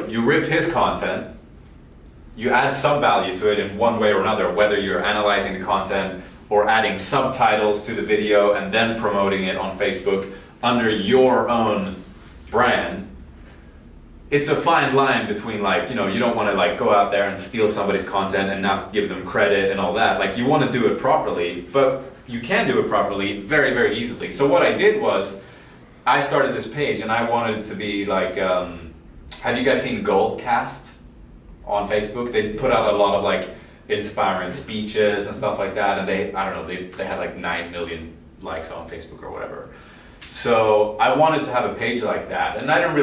you rip his content, you add some value to it in one way or another, whether you're analyzing the content or adding subtitles to the video and then promoting it on Facebook under your own brand. It's a fine line between like, you know, you don't want to like go out there and steal somebody's content and not give them credit and all that. Like you want to do it properly, but you can do it properly very, very easily. So what I did was I started this page and I wanted it to be like, have you guys seen Goldcast on Facebook? They put out a lot of like inspiring speeches and stuff like that. And they had like 9 million likes on Facebook or whatever. So I wanted to have a page like that, and I didn't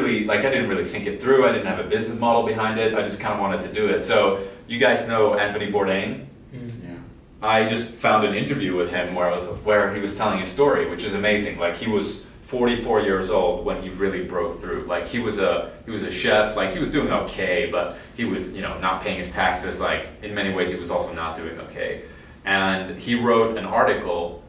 really think it through. I didn't have a business model behind it. I just kind of wanted to do it. So you guys know Anthony Bourdain? Yeah. I just found an interview with him where he was telling his story, which is amazing. Like he was 44 years old when he really broke through. Like he was a chef. Like he was doing okay, but he was, you know, not paying his taxes. Like in many ways, he was also not doing okay. And he wrote an article.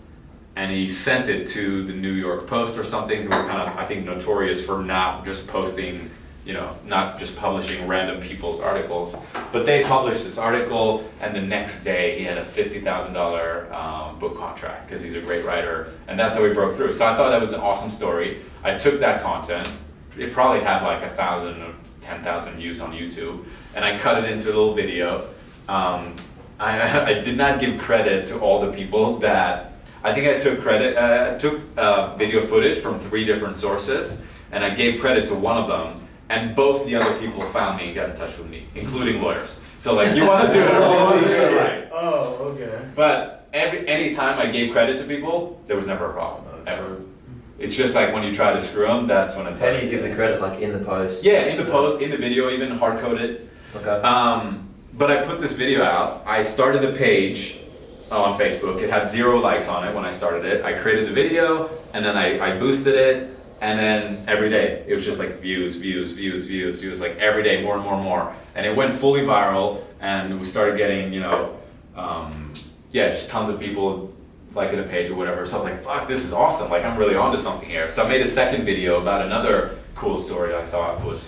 And he sent it to the New York Post or something, who were kind of, I think, notorious for not just posting, you know, not just publishing random people's articles. But they published this article, and the next day he had a $50,000 book contract because he's a great writer, and that's how he broke through. So I thought that was an awesome story. I took that content, it probably had like 1,000 or 10,000 views on YouTube, and I cut it into a little video. I did not give credit to all the people that. I think I took video footage from 3 different sources, and I gave credit to one of them, and both the other people found me and got in touch with me, including lawyers. So like, you want to do it right. Oh, okay. But any time I gave credit to people, there was never a problem, ever. It's just like when you try to screw them, that's when it's. How do you give the credit, like in the post? Yeah, in the post, in the video, even hard coded. Okay. But I put this video out. I started the page on Facebook. It had 0 likes on it when I started it. I created the video, and then I boosted it, and then every day it was just like views, like every day more and more and more. And it went fully viral, and we started getting, you know, just tons of people liking the page or whatever. So I was like, fuck, this is awesome. Like I'm really onto something here. So I made a second video about another cool story I thought was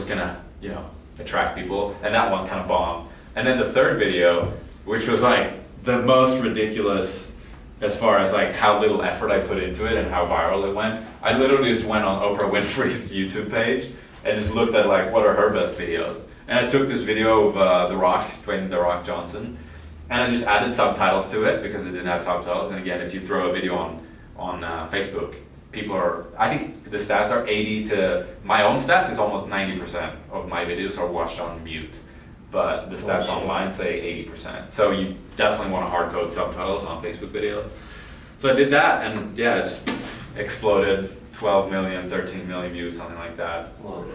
gonna, you know, attract people, and that one kind of bombed. And then the third video, which was like the most ridiculous as far as like how little effort I put into it and how viral it went. I literally just went on Oprah Winfrey's YouTube page and just looked at like what are her best videos. And I took this video of The Rock, Dwayne The Rock Johnson, and I just added subtitles to it because it didn't have subtitles. And again, if you throw a video on Facebook, people are, I think the stats are 80 to, my own stats is almost 90% of my videos are watched on mute. But the stats online say 80%. So you definitely want to hard code subtitles on Facebook videos. So I did that, and yeah, it just exploded. 12 million, 13 million views, something like that. Well,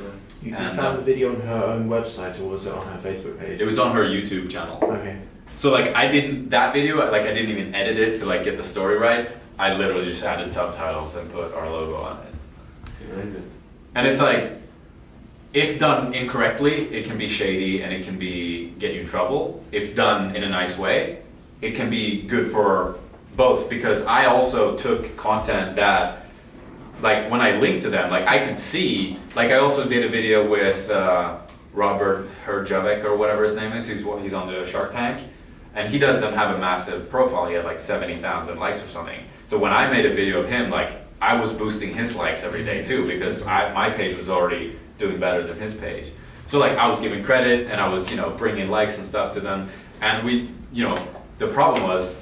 you found the video on her own website, or was it on her Facebook page? It was on her YouTube channel. Okay. So like I didn't even edit it to like get the story right. I literally just added subtitles and put our logo on it. And it's like, if done incorrectly, it can be shady and it can get you in trouble. If done in a nice way, it can be good for both, because I also took content that, like when I linked to them, like I could see, like I also did a video with Robert Herjavec or whatever his name is. He's on the Shark Tank, and he doesn't have a massive profile. He had like 70,000 likes or something. So when I made a video of him, like I was boosting his likes every day too, because my page was already doing better than his page. So like I was giving credit, and I was, you know, bringing likes and stuff to them. And we, you know, the problem was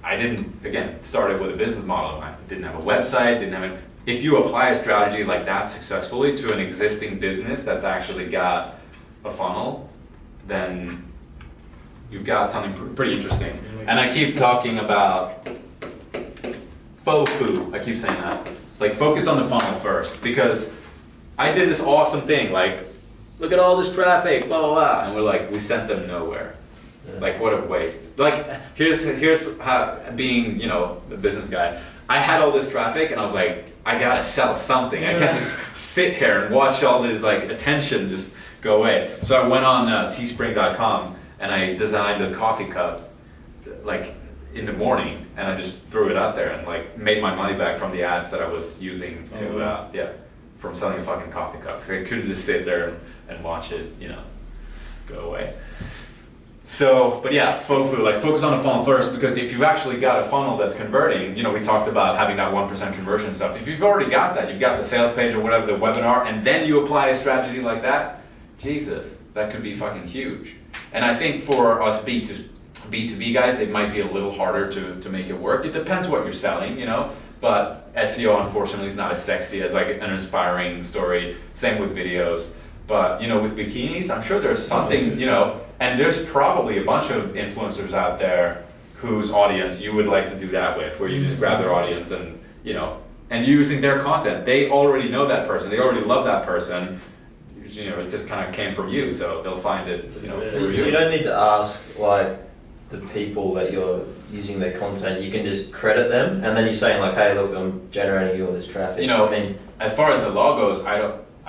I didn't, again, started with a business model. I didn't have a website, if you apply a strategy like that successfully to an existing business that's actually got a funnel, then you've got something pretty interesting. And I keep talking about FOFU, I keep saying that. Like focus on the funnel first, because I did this awesome thing, like, look at all this traffic, blah, blah, blah, and we're like, we sent them nowhere. Yeah. Like, what a waste. Like, here's how, being, you know, the business guy, I had all this traffic, and I was like, I gotta sell something. I can't just sit here and watch all this, like, attention just go away. So I went on teespring.com, and I designed a coffee cup, like, in the morning, and I just threw it out there and, like, made my money back from the ads that I was using to, from selling a fucking coffee cup. So I couldn't just sit there and watch it, you know, go away. So, but yeah, FOFU, like focus on the funnel first, because if you've actually got a funnel that's converting, you know, we talked about having that 1% conversion stuff. If you've already got that, you've got the sales page or whatever, the webinar, and then you apply a strategy like that, Jesus, that could be fucking huge. And I think for us B2B guys, it might be a little harder to make it work. It depends what you're selling, you know, but SEO unfortunately is not as sexy as like an inspiring story. Same with videos. But, you know, with bikinis, I'm sure there's something, you know, and there's probably a bunch of influencers out there whose audience you would like to do that with, where you just grab their audience and, you know, and using their content. They already know that person. They already love that person. You know, it just kind of came from you, so they'll find it, you know, through So you you. don't need to ask like the people that you're using their content. You can just credit them, and then you're saying like, hey, look, I'm generating you all this traffic. You know, I mean, as far as the law goes, I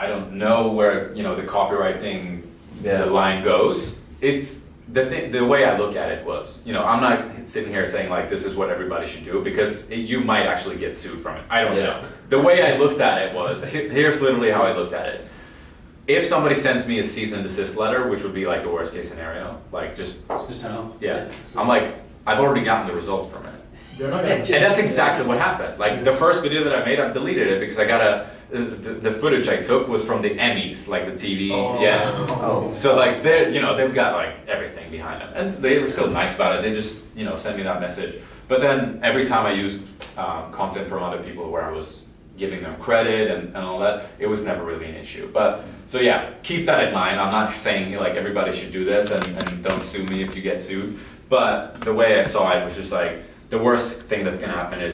don't know where, you know, the copyright thing, Yeah. the line goes. It's the way I look at it was, you know, I'm not sitting here saying like this is what everybody should do, because you might actually get sued from it. I don't Yeah. know. The way I looked at it was, here's literally how I looked at it. If somebody sends me a cease and desist letter, which would be like the worst case scenario, like just tell. yeah, I'm like, I've already gotten the result from it. They're not gonna And that's exactly what happened. Like the first video that I made, I deleted it because I got the footage I took was from the Emmys, like the TV. Yeah. oh, So like they're, you know, they've got like everything behind them, and they were still nice about it. They just, you know, sent me that message. But then every time I used content from other people where I was giving them credit and all that, it was never really an issue. But so yeah, keep that in mind. I'm not saying like everybody should do this and don't sue me if you get sued. But the way I saw it was just like, the worst thing that's gonna happen is